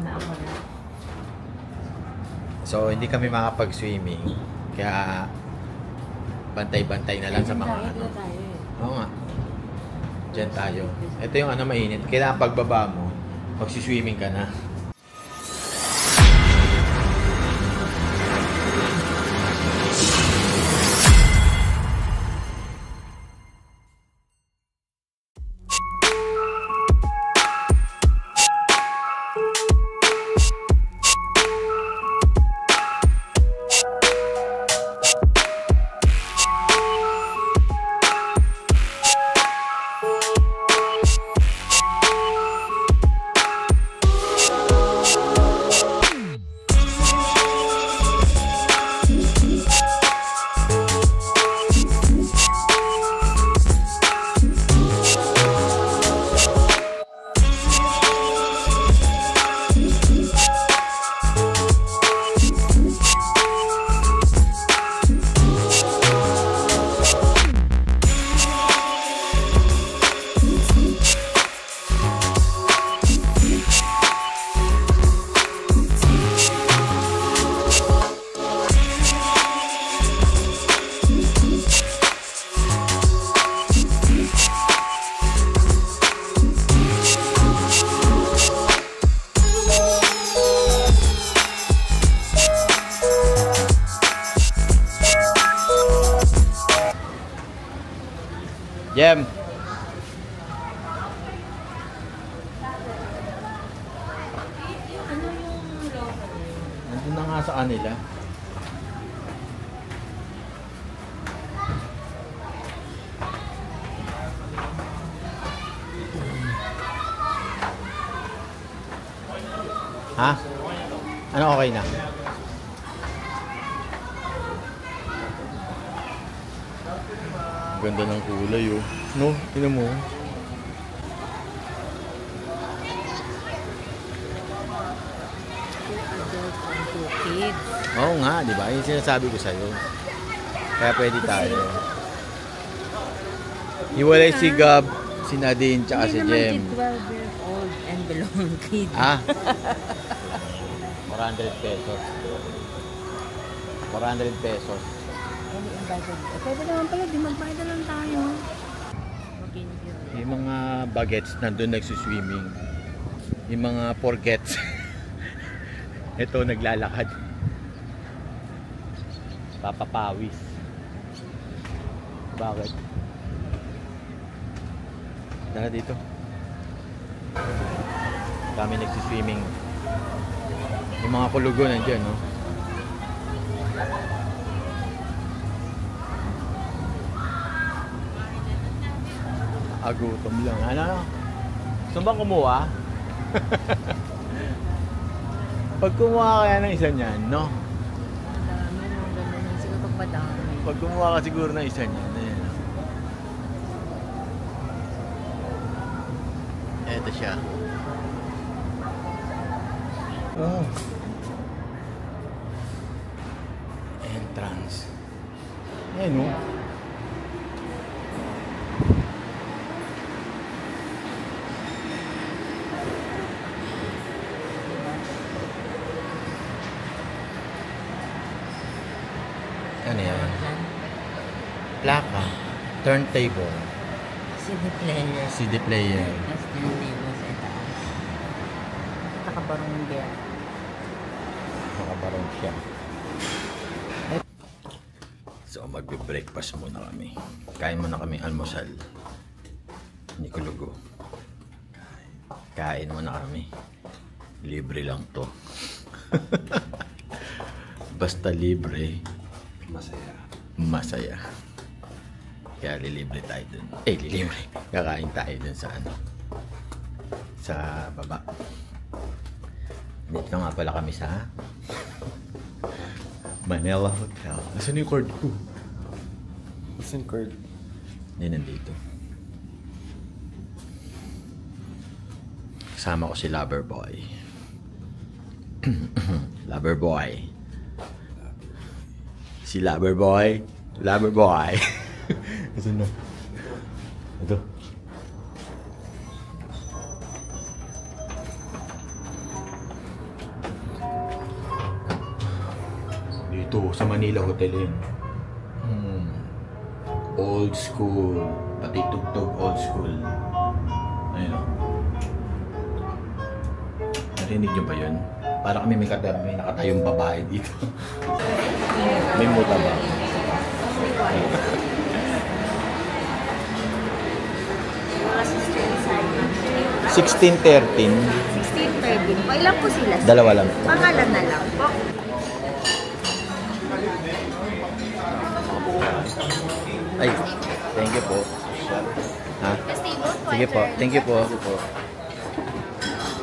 na ako na. So, hindi kami makapag-swimming. Kaya, bantay-bantay na lang sa mga ano. Oo nga. Diyan tayo. Ito yung ano mainit. Kailangan pagbaba mo, magsiswimming ka na. Jem! Ano yung local? Nandun na nga sa kanila. Ha? Ano okay na? Ganda ng kulay oh. No? Tingnan mo. Kids. Oo nga, di ba? Yung sinasabi ko sa'yo. Kaya pwede tayo. Hiwalay si Gab, si Nadine, tsaka si Jem. Hindi naman 12 years old and below kid. Ah? 400 pesos. 400 pesos. Pwede naman pala, di magbayad na lang tayo. Yung mga bagets nandun nagsuswimming. Yung mga forgets. Ito naglalakad. Papapawis. Bakit? Tara dito. Kami nagsuswimming. Yung mga kulugo nandyan, no? Agutom lang. Ano? Gusto bang kumuha? Pag kumuha kaya ng isa niyan, no? Madami nung gano'n. Siguro pag madami. Pag kumuha ka siguro ng isa niyan, ayan. Eto siya. Oh. Entrance. Ayan, no? Ano yan? Plaka. Turntable. CD player. CD player. Tapos turntable sa itaas. Nakabarong yung bear. Nakabarong siya. So magbe-breakfast muna kami. Kain muna kami almusal. Ni Kulugo. Kain muna kami. Libre lang to. Basta libre. Masaya. Masaya. Kaya lilibre tayo dun. Lilibre. Kakain tayo dun sa ano. Sa baba. Dito nga pala kami sa Manila Hotel. Nasaan yung cord ko? Nasaan cord? Hindi, nandito. Kasama ko si Loverboy. Loverboy. Si Loverboy. Loverboy. Nasaan na? Ito. Ito, sa Manila Hotel yun. Old school. Pati tugtog old school. Ayun o. Narinig nyo ba yun? Para kami may nakatayong babae dito. May muta ba? 16-13. 16-13. Ilan po sila? Dalawa lang. Pangalan na lang po. Ay, thank you po. Ha? Sige po, thank you po.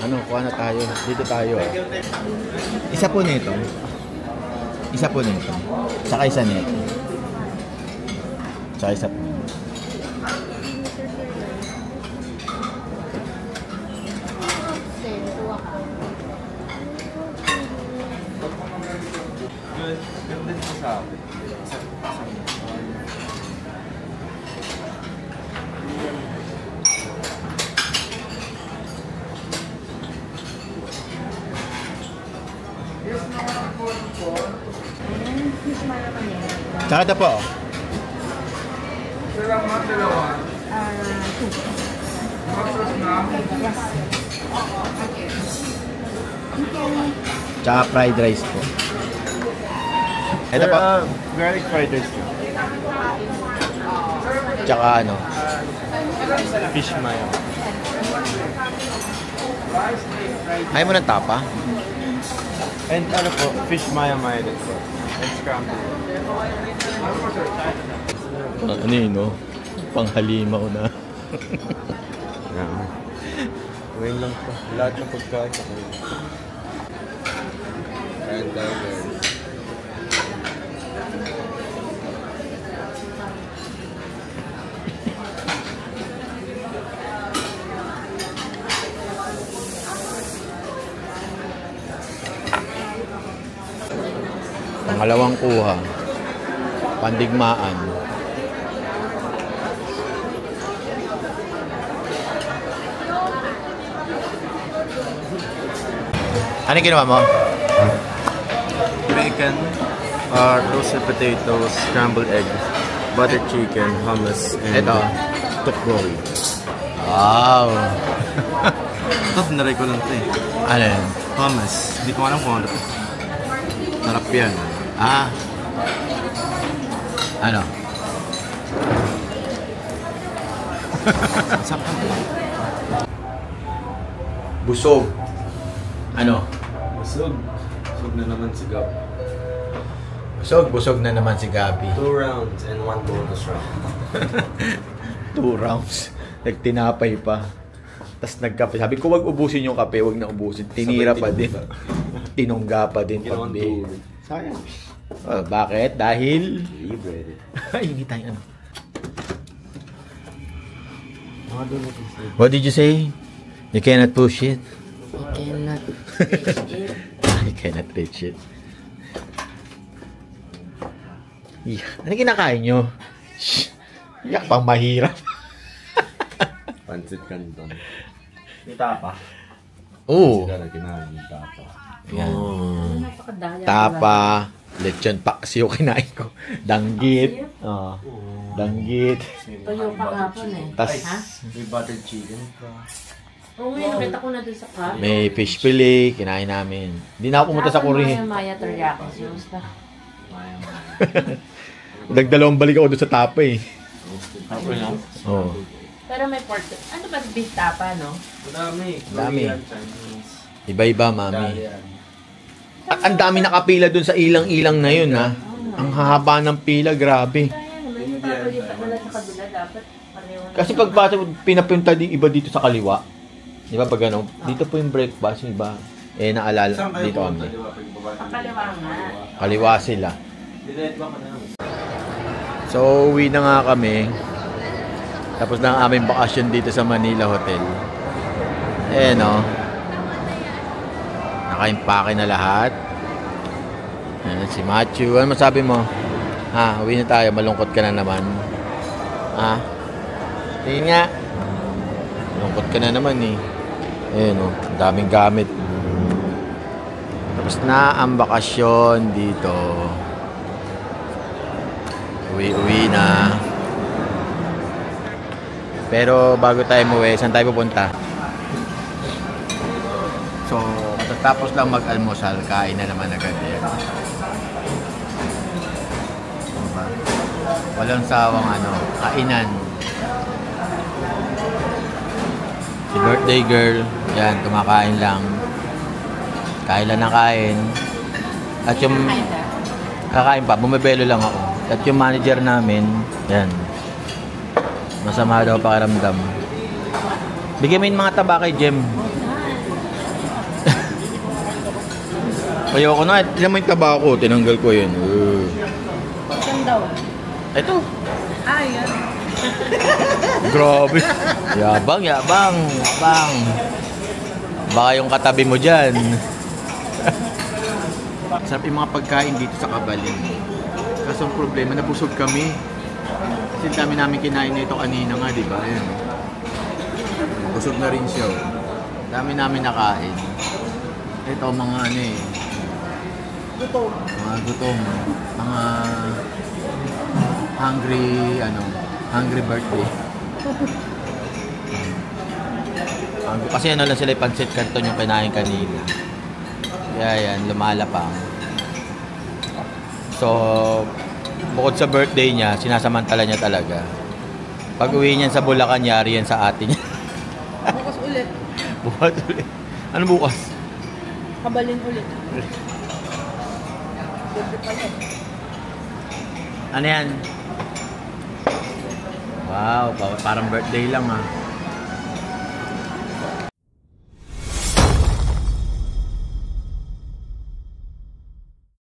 Ano, kuha na tayo. Dito tayo. Isa po nito. Isa po nito. Saka isa nito. Saka isa po. Ganda siya sa akin. Saka ito po. Tsaka fried rice po. Ito po. Garlic fried rice. Tsaka ano. Fish mayo. Ayaw mo ng tapa? And ano po, fish mayo mayo din po. And scrambled. Ano yun, no? Panghalimaw na. Yeah. Ngayon lang po. Lahat ng pagkain sa kayo. And Pangalawang kuha. Pandigmaan. Ano ginawa mo? bacon, roasted potatoes, scrambled egg, buttered chicken, hummus, and Ito. tteokbokki. Wow! Ito, binaray ko lang ito eh. Ano yun? Hummus. Hindi ko alam kung ano. Sarap yan. Ah. Ano? Sarap yan. Busog. Ano? Busog. Busog na naman si Gab. Busog na naman si Gabi. 2 rounds and 1 bonus round. 2 rounds. Nagtinapay pa. Tapos nagkape. Sabi ko, wag ubusin yung kape. Wag na ubusin. Tinira pa din. Tinungga pa din. Ginawang Pagbi. tubig. Sayang. Oh, bakit? Dahil... Libre. Ay, hindi tayo ano. Mga doon natin sa What did you say? You cannot push it? I cannot. I cannot reach it. Yeah. Ano kinakain nyo? Shh. Yak pang mahirap. Pancit Canton. May tapa. Oo. Sila na kinain yung tapa. Yan. Napakadaya. Tapa. Lechon paksiw kinain ko. Danggit. Oh. Danggit. Tuyo pa kapon eh. Tas Ha? May buttered chicken pa. Oo, nakita ko na dun sa cup. may fish fillet. Kinain namin. Hindi na ako pumunta sa Korea. Maya teriyaki sauce pa. Nagdalawang balik ako doon sa tapa eh. Tapa na? Oo. Pero may pork. Ano ba beef tapa, no? Madami. Dami. Korean, Chinese. Iba-iba, mami. Italian. At ang dami nakapila doon sa ilang-ilang na yun, ha? Ang hahaba ng pila, grabe. Kaya naman yung tapa dito wala sa kabila dapat pareho na. Kasi pagbasa, pinapunta din iba dito sa kaliwa. Di ba pag ano? Dito po yung breakfast, yung iba. Eh, naalala Saan kayo dito pumunta, kami. di ba? Pagbaba Sa kaliwa nga. Kaliwa sila. Dinet ba ka na? So, uwi na nga kami. Tapos na ang aming bakasyon dito sa Manila Hotel. Eh, no? Nakaimpake na lahat. Ayan, si Matthew. Ano masabi mo? Ha, uwi na tayo. Malungkot ka na naman. Ha? Tingin nga. Malungkot ka na naman eh. Ayan, no? Daming gamit. Tapos na ang bakasyon dito. Uwi na. Pero bago tayo umuwi, saan tayo pupunta? So, tapos lang mag-almusal, kain na naman agad yan. Diba? Walang sawang kainan. Si birthday girl, yan, kumakain lang. Kain lang ng kain. At yung kakain pa, bumibelo lang ako. At yung manager namin, yan. Masama daw pakiramdam. Bigyan mo yung mga taba kay Jem. Ayoko na. Tignan mo yung taba ko. Tinanggal ko yun. Saan daw? Ito. Yan. Grabe. Yabang. Baka yung katabi mo dyan. Sarap yung mga pagkain dito sa Kabalin. Kaso ang problema, nabusog kami. Kasi dami namin kinain na ito kanina nga, di ba? Ayan. Busog na rin siya. Dami namin nakain. Ito mga mga gutom. Mga hungry birthday. Kasi lang sila yung pancit canton yung kinain kanina. Kaya yan, lumalapang. So, bukod sa birthday niya, sinasamantala niya talaga. Pag uwi niyan sa Bulacan, yari yan sa atin. Bukas ulit. Bukas ulit. Ano bukas? Kabalin ulit. Ano yan? Wow, parang birthday lang ah.